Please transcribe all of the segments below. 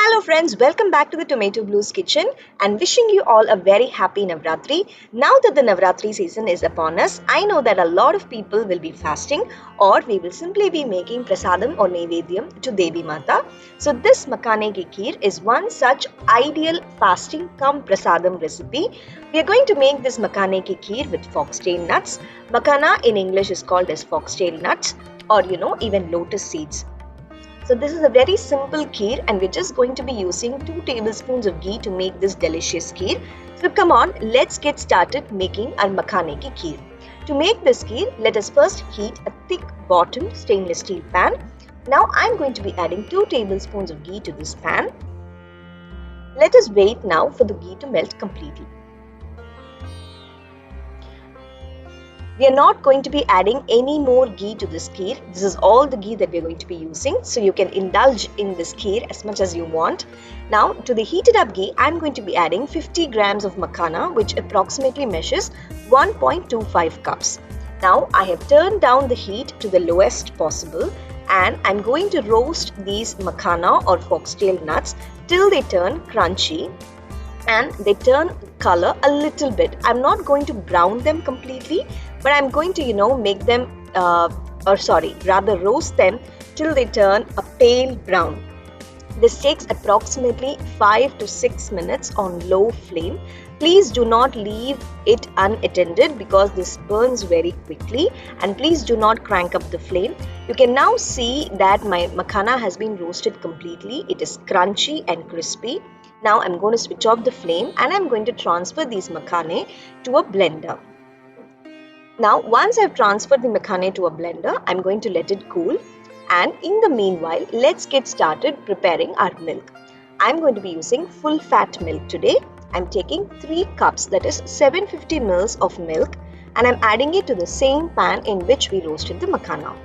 Hello friends, welcome back to the Tomato Blues kitchen and wishing you all a very happy Navratri. Now that the Navratri season is upon us, I know that a lot of people will be fasting or we will simply be making prasadam or naivedyam to Devi Mata. So this makhane ki kheer is one such ideal fasting cum prasadam recipe. We are going to make this makhane ki kheer with foxtail nuts. Makhana in English is called as foxtail nuts or even lotus seeds. So this is a very simple kheer and we're just going to be using 2 tablespoons of ghee to make this delicious kheer. So come on, let's get started making our makhane ki kheer. To make this kheer, let us first heat a thick bottomed stainless steel pan. Now I'm going to be adding 2 tablespoons of ghee to this pan. Let us wait now for the ghee to melt completely. We are not going to be adding any more ghee to this kheer. This is all the ghee that we are going to be using. So you can indulge in this kheer as much as you want. Now to the heated up ghee, I am going to be adding 50 grams of makhana, which approximately measures 1.25 cups. Now I have turned down the heat to the lowest possible and I'm going to roast these makhana or foxtail nuts till they turn crunchy and they turn color a little bit. I'm not going to brown them completely, but I'm going to make them roast them till they turn a pale brown. This takes approximately 5 to 6 minutes on low flame. Please do not leave it unattended because this burns very quickly, and please do not crank up the flame. You can now see that my makhana has been roasted completely. It is crunchy and crispy. Now I'm going to switch off the flame and I'm going to transfer these makhane to a blender. Now once I've transferred the makhane to a blender, I'm going to let it cool. And in the meanwhile, let's get started preparing our milk. I'm going to be using full fat milk today. I'm taking 3 cups, that is 750 ml of milk, and I'm adding it to the same pan in which we roasted the makhana.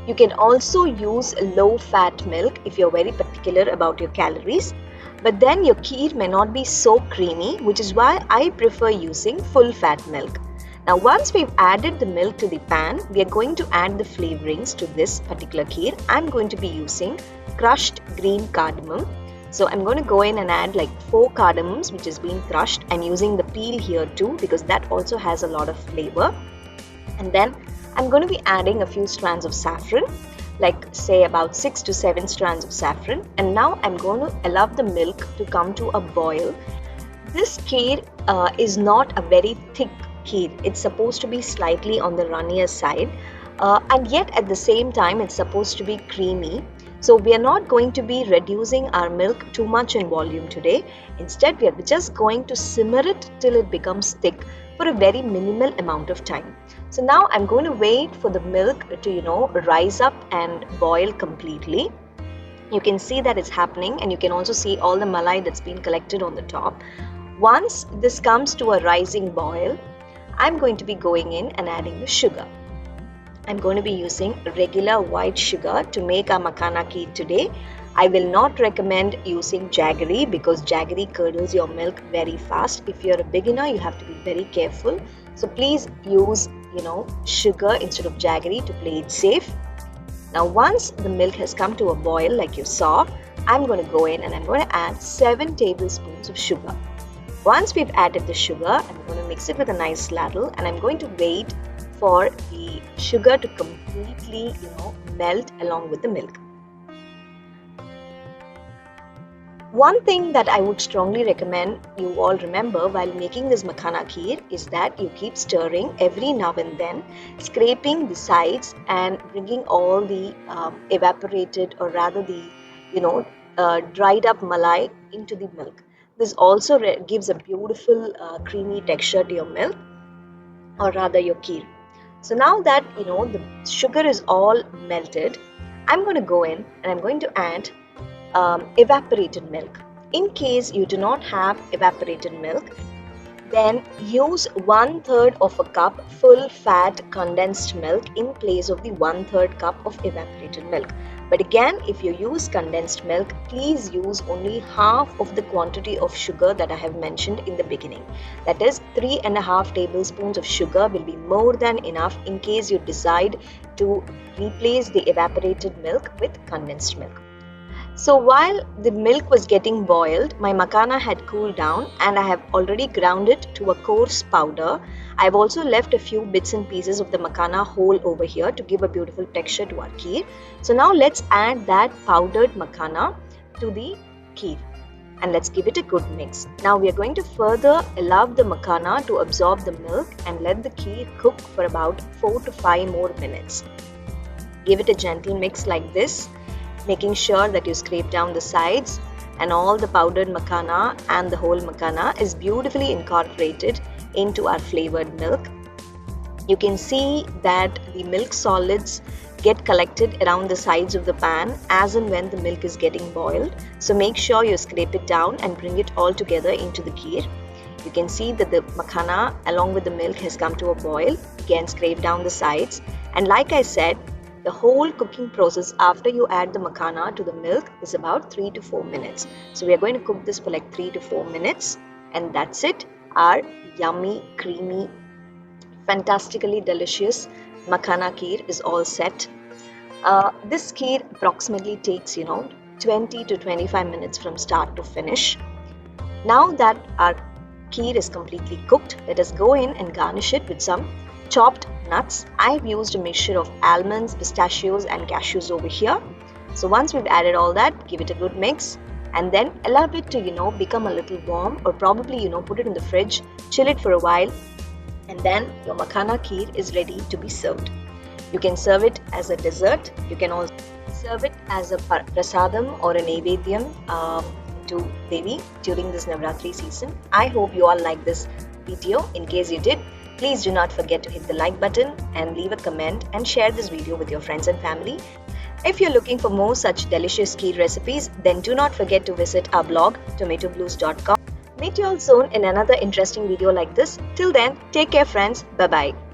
You can also use low fat milk if you're very particular about your calories, but then your kheer may not be so creamy, which is why I prefer using full fat milk. Now once we've added the milk to the pan, we are going to add the flavorings to this particular kheer. I'm going to be using crushed green cardamom. So I'm going to go in and add like 4 cardamoms which has been crushed. I'm using the peel here too because that also has a lot of flavor. And then I'm going to be adding a few strands of saffron, like say about 6 to 7 strands of saffron. And now I'm going to allow the milk to come to a boil. This kheer is not a very thick kheer. It's supposed to be slightly on the runnier side, and yet at the same time it's supposed to be creamy. So we are not going to be reducing our milk too much in volume today. Instead, we are just going to simmer it till it becomes thick for a very minimal amount of time. So now I'm going to wait for the milk to rise up and boil completely. You can see that it's happening, and you can also see all the malai that's been collected on the top. Once this comes to a rising boil, I'm going to be going in and adding the sugar. I'm going to be using regular white sugar to make our makhana kheer today. I will not recommend using jaggery because jaggery curdles your milk very fast. If you're a beginner, you have to be very careful. So please use sugar instead of jaggery to play it safe. Now once the milk has come to a boil like you saw, I'm going to go in and I'm going to add 7 tablespoons of sugar. Once we've added the sugar, I'm going to mix it with a nice ladle and I'm going to wait for the sugar to completely melt along with the milk. One thing that I would strongly recommend you all remember while making this makhana kheer is that you keep stirring every now and then, scraping the sides and bringing all the evaporated or rather the dried up malai into the milk. This also gives a beautiful creamy texture to your milk or rather your kheer. So now that the sugar is all melted, I'm going to go in and I'm going to add evaporated milk. In case you do not have evaporated milk, then use 1/3 of a cup full fat condensed milk in place of the 1/3 cup of evaporated milk. But again, if you use condensed milk, please use only half of the quantity of sugar that I have mentioned in the beginning. That is 3.5 tablespoons of sugar will be more than enough in case you decide to replace the evaporated milk with condensed milk. So while the milk was getting boiled, my makhana had cooled down and I have already ground it to a coarse powder. I've also left a few bits and pieces of the makhana whole over here to give a beautiful texture to our kheer. So now let's add that powdered makhana to the kheer and let's give it a good mix. Now we are going to further allow the makhana to absorb the milk and let the kheer cook for about 4 to 5 more minutes. Give it a gentle mix like this, making sure that you scrape down the sides and all the powdered makhana and the whole makhana is beautifully incorporated into our flavored milk. You can see that the milk solids get collected around the sides of the pan as and when the milk is getting boiled. So make sure you scrape it down and bring it all together into the kheer. You can see that the makhana along with the milk has come to a boil. Again, scrape down the sides, and like I said, the whole cooking process after you add the makhana to the milk is about 3 to 4 minutes. So we are going to cook this for like 3 to 4 minutes, and that's it. Our yummy, creamy, fantastically delicious makhana kheer is all set. This kheer approximately takes 20 to 25 minutes from start to finish. Now that our kheer is completely cooked, let us go in and garnish it with some chopped nuts. I've used a mixture of almonds, pistachios and cashews over here. So once we've added all that, give it a good mix and then allow it to become a little warm, or probably put it in the fridge, chill it for a while, and then your makhana kheer is ready to be served. You can serve it as a dessert. You can also serve it as a prasadam or a naivedyam to Devi during this Navratri season. I hope you all like this video. In case you did, please do not forget to hit the like button and leave a comment and share this video with your friends and family. If you're looking for more such delicious kheer recipes, then do not forget to visit our blog tomatoblues.com. Meet you all soon in another interesting video like this. Till then, take care friends. Bye bye.